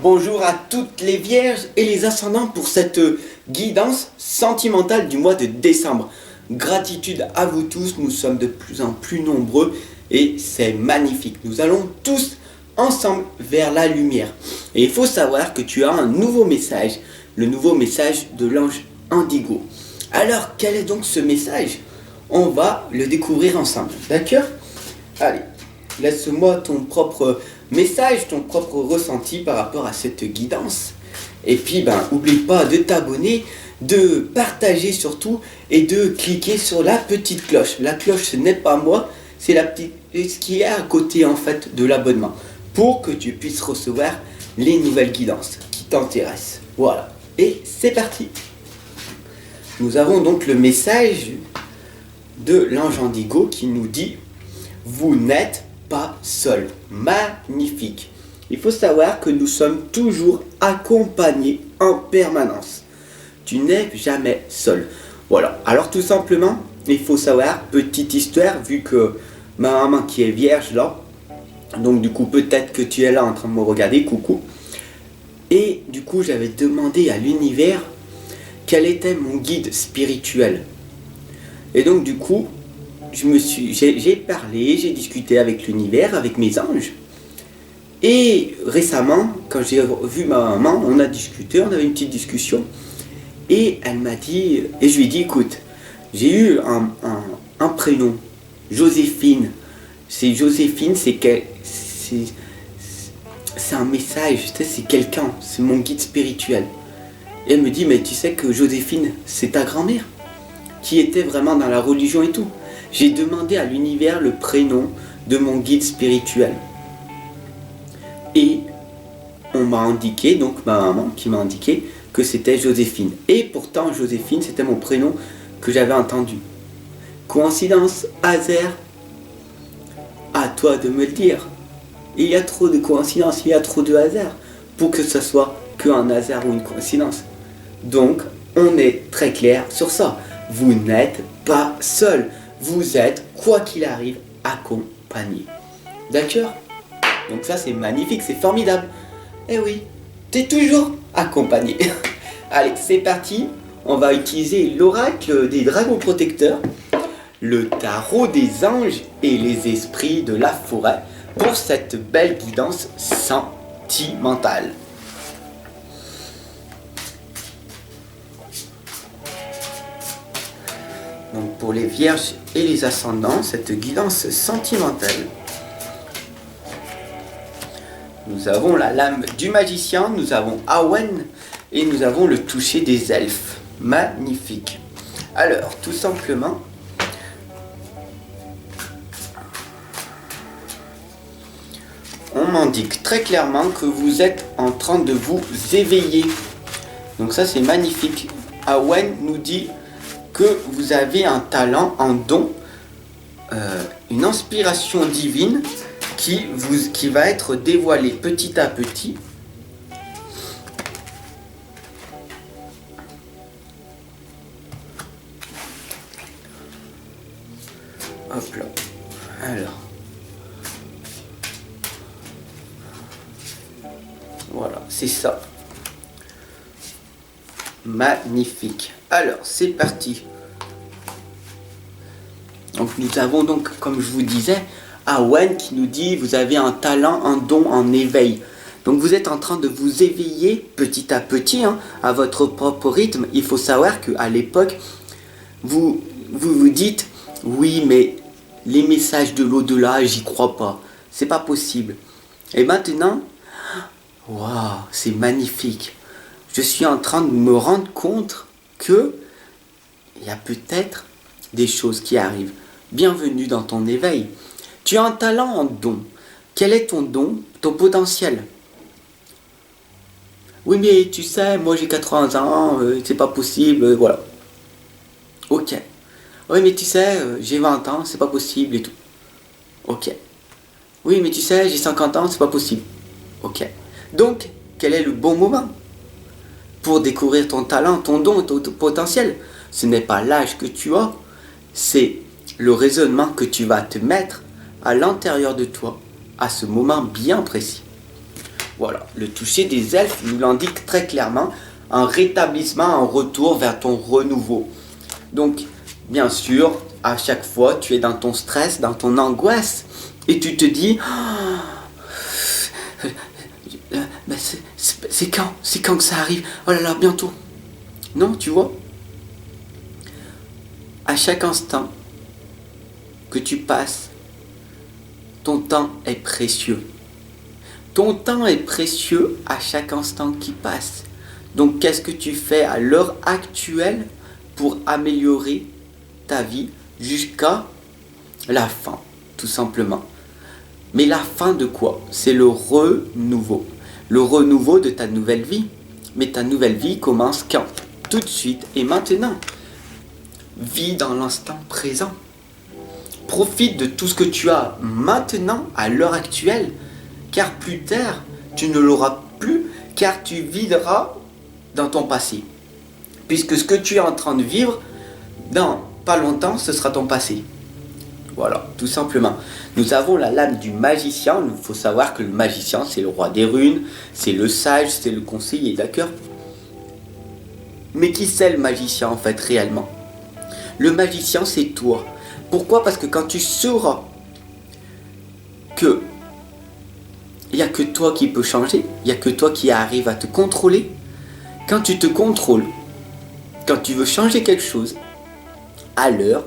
Bonjour à toutes les vierges et les ascendants pour cette guidance sentimentale du mois de décembre. Gratitude à vous tous, nous sommes de plus en plus nombreux et c'est magnifique. Nous allons tous ensemble vers la lumière. Et il faut savoir que tu as un nouveau message, le nouveau message de l'ange Indigo. Alors quel est donc ce message? On va le découvrir ensemble, d'accord? Allez, laisse-moi ton propre message, ton propre ressenti par rapport à cette guidance. Et puis, oublie pas de t'abonner, de partager surtout et de cliquer sur la petite cloche. La cloche, ce n'est pas moi, c'est la petite ce qui est à côté en fait de l'abonnement pour que tu puisses recevoir les nouvelles guidances qui t'intéressent. Voilà. Et c'est parti. Nous avons donc le message de l'ange Indigo qui nous dit: vous n'êtes pas seul. Magnifique. Il faut savoir que nous sommes toujours accompagnés en permanence. Tu n'es jamais seul. Voilà. Alors tout simplement, il faut savoir, petite histoire, vu que ma maman qui est vierge là, donc du coup peut-être que tu es là en train de me regarder, coucou. Et du coup j'avais demandé à l'univers quel était mon guide spirituel. Et donc du coup, j'ai parlé, j'ai discuté avec l'univers, avec mes anges. Et récemment, quand j'ai vu ma maman, on a discuté, on avait une petite discussion. Et elle m'a dit, et je lui ai dit, écoute, j'ai eu un prénom, Joséphine. C'est Joséphine, c'est un message, c'est quelqu'un, c'est mon guide spirituel. Et elle me dit, mais tu sais que Joséphine, c'est ta grand-mère, qui était vraiment dans la religion et tout. J'ai demandé à l'univers le prénom de mon guide spirituel. Et on m'a indiqué, donc ma maman qui m'a indiqué, que c'était Joséphine. Et pourtant, Joséphine, c'était mon prénom que j'avais entendu. Coïncidence? Hasard? À toi de me le dire. Il y a trop de coïncidences, il y a trop de hasard pour que ce soit qu'un hasard ou une coïncidence. Donc, on est très clair sur ça. Vous n'êtes pas seul. Vous êtes, quoi qu'il arrive, accompagné. D'accord? Donc ça, c'est magnifique, c'est formidable. Eh oui, tu es toujours accompagné. Allez, c'est parti. On va utiliser l'oracle des dragons protecteurs, le tarot des anges et les esprits de la forêt pour cette belle guidance sentimentale. Donc pour les vierges et les ascendants, cette guidance sentimentale. Nous avons la lame du magicien, nous avons Awen et nous avons le toucher des elfes. Magnifique. Alors, tout simplement, on m'indique très clairement que vous êtes en train de vous éveiller. Donc ça, c'est magnifique. Awen nous dit que vous avez un talent, un don, une inspiration divine qui va être dévoilée petit à petit. Hop là. Alors. Voilà, c'est ça. Magnifique. Alors, c'est parti. Donc nous avons donc, comme je vous disais, Awen qui nous dit: vous avez un talent, un don en éveil. Donc vous êtes en train de vous éveiller petit à petit, à votre propre rythme. Il faut savoir qu'à l'époque, vous dites: oui, mais les messages de l'au-delà, j'y crois pas. C'est pas possible. Et maintenant, waouh, c'est magnifique. Je suis en train de me rendre compte que il y a peut-être des choses qui arrivent. Bienvenue dans ton éveil. Tu as un talent, un don. Quel est ton don, ton potentiel? Oui, mais tu sais, moi j'ai 80 ans, c'est pas possible, voilà. Ok. Oui, mais tu sais, j'ai 20 ans, c'est pas possible et tout. Ok. Oui, mais tu sais, j'ai 50 ans, c'est pas possible. Ok. Donc, quel est le bon moment pour découvrir ton talent, ton don, ton potentiel? Ce n'est pas l'âge que tu as, c'est le raisonnement que tu vas te mettre à l'intérieur de toi à ce moment bien précis. Voilà, le toucher des elfes nous l'indique très clairement, un rétablissement, un retour vers ton renouveau. Donc, bien sûr, à chaque fois, tu es dans ton stress, dans ton angoisse, et tu te dis, c'est quand que ça arrive? Oh là là, bientôt. Non, tu vois, à chaque instant que tu passes, ton temps est précieux. Ton temps est précieux à chaque instant qui passe. Donc, qu'est-ce que tu fais à l'heure actuelle pour améliorer ta vie jusqu'à la fin, tout simplement. Mais la fin de quoi? C'est le renouveau. Le renouveau de ta nouvelle vie. Mais ta nouvelle vie commence quand? Tout de suite et maintenant. Vis dans l'instant présent. Profite de tout ce que tu as maintenant, à l'heure actuelle, car plus tard, tu ne l'auras plus, car tu vivras dans ton passé. Puisque ce que tu es en train de vivre, dans pas longtemps, ce sera ton passé. Voilà, tout simplement. Nous avons la lame du magicien. Il faut savoir que le magicien, c'est le roi des runes, c'est le sage, c'est le conseiller, d'accord? Mais qui c'est le magicien en fait réellement? Le magicien, c'est toi. Pourquoi? Parce que quand tu sauras que il n'y a que toi qui peux changer, il n'y a que toi qui arrive à te contrôler, quand tu te contrôles, quand tu veux changer quelque chose, alors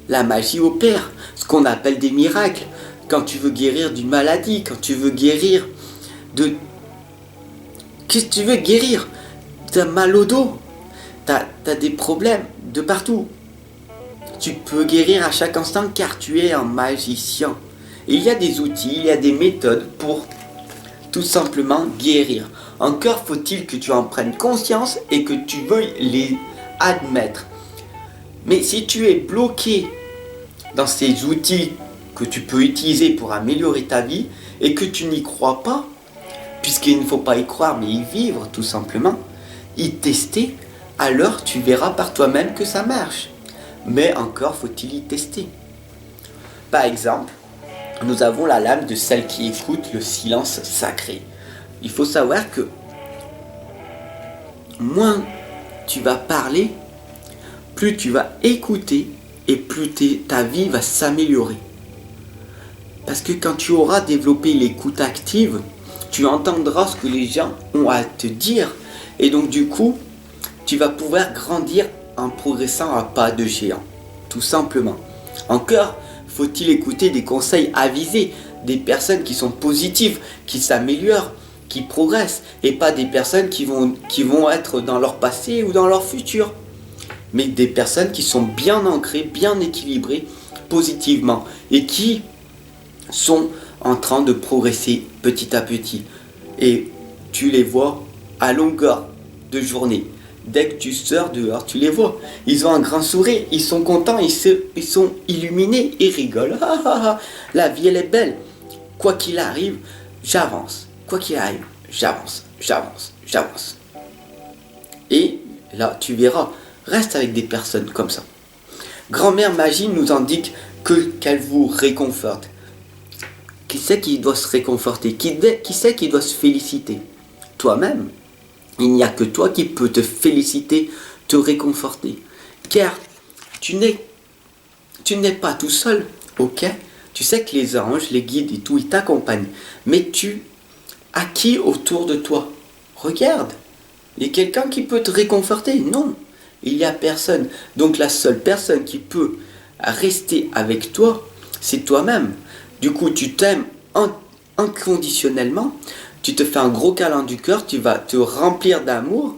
la magie opère, ce qu'on appelle des miracles. Quand tu veux guérir d'une maladie, quand tu veux guérir de... Qu'est-ce que tu veux guérir? T'as mal au dos, t'as des problèmes de partout. Tu peux guérir à chaque instant car tu es un magicien. Et il y a des outils, il y a des méthodes pour tout simplement guérir. Encore faut-il que tu en prennes conscience et que tu veuilles les admettre. Mais si tu es bloqué dans ces outils que tu peux utiliser pour améliorer ta vie et que tu n'y crois pas, puisqu'il ne faut pas y croire mais y vivre tout simplement, y tester, alors tu verras par toi-même que ça marche. Mais encore faut-il y tester. Par exemple, nous avons la lame de celle qui écoute le silence sacré. Il faut savoir que moins tu vas parler, plus tu vas écouter et plus ta vie va s'améliorer. Parce que quand tu auras développé l'écoute active, tu entendras ce que les gens ont à te dire. Et donc du coup, tu vas pouvoir grandir en progressant à pas de géant. Tout simplement. Encore, faut-il écouter des conseils avisés, des personnes qui sont positives, qui s'améliorent, qui progressent, et pas des personnes qui vont être dans leur passé ou dans leur futur. Mais des personnes qui sont bien ancrées, bien équilibrées, positivement, et qui sont en train de progresser petit à petit. Et tu les vois à longueur de journée. Dès que tu sors dehors, tu les vois. Ils ont un grand sourire, ils sont contents, ils sont illuminés, ils rigolent. La vie, elle est belle. Quoi qu'il arrive, j'avance. Quoi qu'il arrive, j'avance. Et là, tu verras, reste avec des personnes comme ça. Grand-mère Magie nous indique qu'elle vous réconforte. Qui c'est qui doit se réconforter? Qui c'est qui doit se féliciter? Toi-même. Il n'y a que toi qui peux te féliciter, te réconforter. Car tu n'es pas tout seul, ok? Tu sais que les anges, les guides et tout, ils t'accompagnent. Mais tu as qui autour de toi? Regarde. Il y a quelqu'un qui peut te réconforter? Non. Il n'y a personne. Donc la seule personne qui peut rester avec toi, c'est toi-même. Du coup, tu t'aimes inconditionnellement. Tu te fais un gros câlin du cœur, tu vas te remplir d'amour.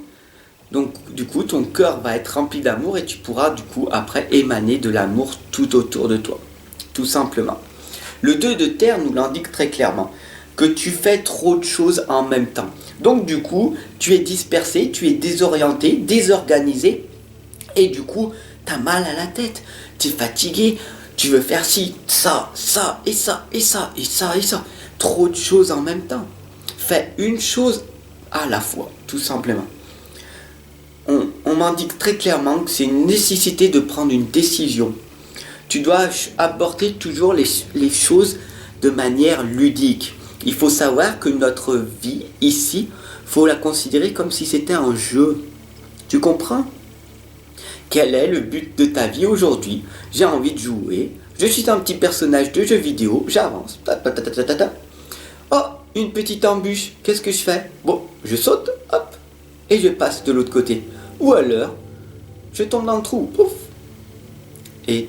Donc du coup, ton cœur va être rempli d'amour et tu pourras du coup après émaner de l'amour tout autour de toi. Tout simplement. Le 2 de terre nous l'indique très clairement. Que tu fais trop de choses en même temps. Donc du coup, tu es dispersé, tu es désorienté, désorganisé. Et du coup, tu as mal à la tête. Tu es fatigué, tu veux faire ci, ça, et ça. Trop de choses en même temps. Fais une chose à la fois, tout simplement. On m'indique très clairement que c'est une nécessité de prendre une décision. Tu dois aborder toujours les choses de manière ludique. Il faut savoir que notre vie ici, faut la considérer comme si c'était un jeu. Tu comprends? Quel est le but de ta vie aujourd'hui? J'ai envie de jouer. Je suis un petit personnage de jeu vidéo. J'avance. Oh, une petite embûche. Qu'est-ce que je fais? Bon, je saute, hop, et je passe de l'autre côté. Ou alors, je tombe dans le trou. Pouf. Et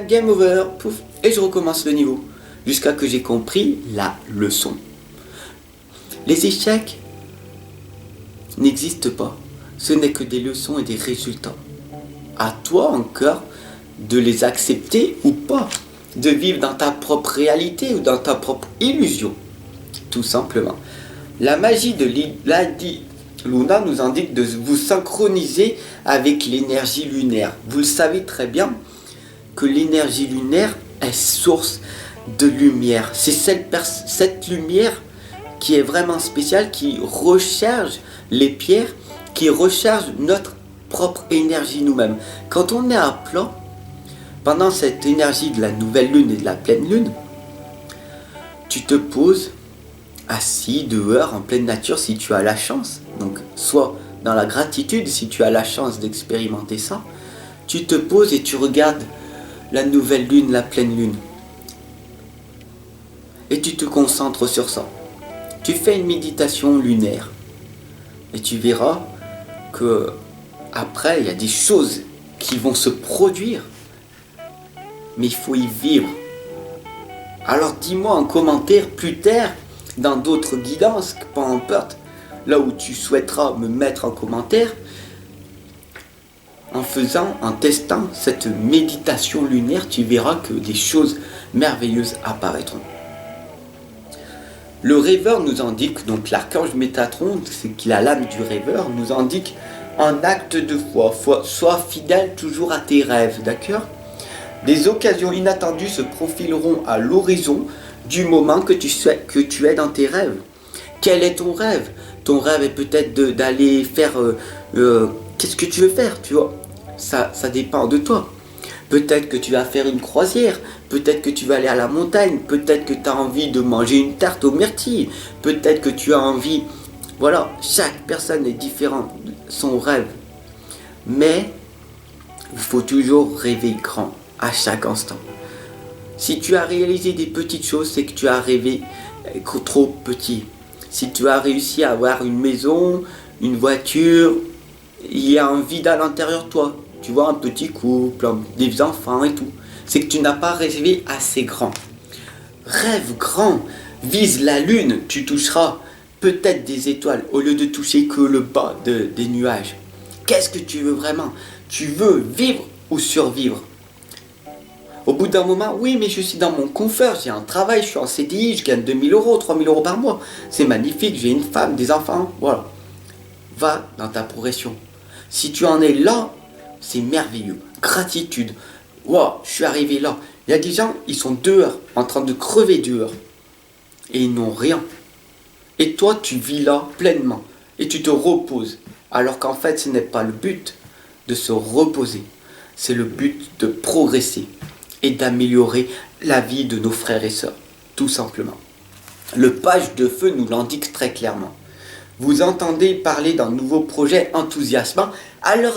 game over. Pouf. Et je recommence le niveau. Jusqu'à que j'ai compris la leçon. Les échecs n'existent pas. Ce n'est que des leçons et des résultats. À toi encore de les accepter ou pas. De vivre dans ta propre réalité ou dans ta propre illusion. Tout simplement. La magie de Lady Luna nous indique de vous synchroniser avec l'énergie lunaire. Vous le savez très bien que l'énergie lunaire est source de lumière. C'est cette lumière qui est vraiment spéciale, qui recharge les pierres, qui recharge notre propre énergie nous-mêmes. Quand on est à plat, pendant cette énergie de la nouvelle lune et de la pleine lune, tu te poses assis dehors en pleine nature si tu as la chance. Donc soit dans la gratitude si tu as la chance d'expérimenter ça. Tu te poses et tu regardes la nouvelle lune, la pleine lune. Et tu te concentres sur ça. Tu fais une méditation lunaire. Et tu verras que après, il y a des choses qui vont se produire. Mais il faut y vivre. Alors dis-moi en commentaire plus tard, dans d'autres guidances, peu importe, là où tu souhaiteras me mettre en commentaire, en testant cette méditation lunaire, tu verras que des choses merveilleuses apparaîtront. Le rêveur nous indique, donc l'archange Métatron, c'est qu'il a l'âme du rêveur, nous indique un acte de foi. Sois fidèle toujours à tes rêves, d'accord? Des occasions inattendues se profileront à l'horizon du moment que tu es dans tes rêves. Quel est ton rêve? Ton rêve est peut-être d'aller faire... qu'est-ce que tu veux faire, tu vois? Ça dépend de toi. Peut-être que tu vas faire une croisière, peut-être que tu vas aller à la montagne, peut-être que tu as envie de manger une tarte aux myrtilles, peut-être que tu as envie... Voilà, chaque personne est différente, son rêve. Mais il faut toujours rêver grand, à chaque instant. Si tu as réalisé des petites choses, c'est que tu as rêvé trop petit. Si tu as réussi à avoir une maison, une voiture, il y a un vide à l'intérieur de toi. Tu vois, un petit couple, des enfants et tout. C'est que tu n'as pas rêvé assez grand. Rêve grand, vise la lune, tu toucheras peut-être des étoiles au lieu de toucher que le bas des nuages. Qu'est-ce que tu veux vraiment? Tu veux vivre ou survivre? Au bout d'un moment, oui, mais je suis dans mon confort, j'ai un travail, je suis en CDI, je gagne 2000 euros, 3000 euros par mois. C'est magnifique, j'ai une femme, des enfants, voilà. Va dans ta progression. Si tu en es là, c'est merveilleux. Gratitude. Wow, je suis arrivé là. Il y a des gens, ils sont dehors, en train de crever dehors. Et ils n'ont rien. Et toi, tu vis là pleinement. Et tu te reposes. Alors qu'en fait, ce n'est pas le but de se reposer. C'est le but de progresser et d'améliorer la vie de nos frères et sœurs. Tout simplement. Le page de feu nous l'indique très clairement. Vous entendez parler d'un nouveau projet enthousiasmant, alors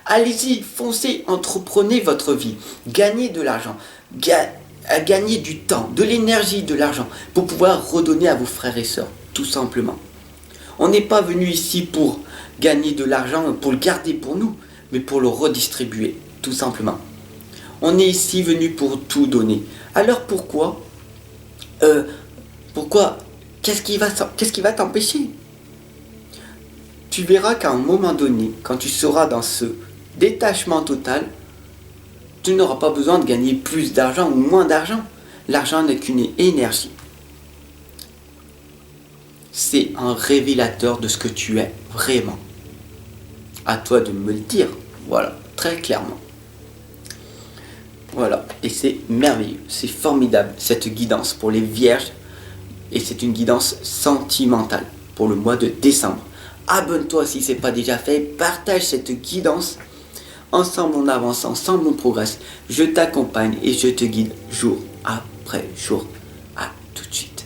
allez-y, foncez, entreprenez votre vie, gagnez de l'argent, gagnez du temps, de l'énergie, de l'argent, pour pouvoir redonner à vos frères et sœurs, tout simplement. On n'est pas venu ici pour gagner de l'argent, pour le garder pour nous, mais pour le redistribuer, tout simplement. On est ici venu pour tout donner. Alors pourquoi qu'est-ce qui va t'empêcher? Tu verras qu'à un moment donné, quand tu seras dans ce détachement total, tu n'auras pas besoin de gagner plus d'argent ou moins d'argent. L'argent n'est qu'une énergie. C'est un révélateur de ce que tu es vraiment. À toi de me le dire. Voilà, très clairement. Voilà, et c'est merveilleux, c'est formidable cette guidance pour les vierges. Et c'est une guidance sentimentale pour le mois de décembre. Abonne-toi si ce n'est pas déjà fait, partage cette guidance. Ensemble on avance, ensemble on progresse. Je t'accompagne et je te guide jour après jour. À tout de suite.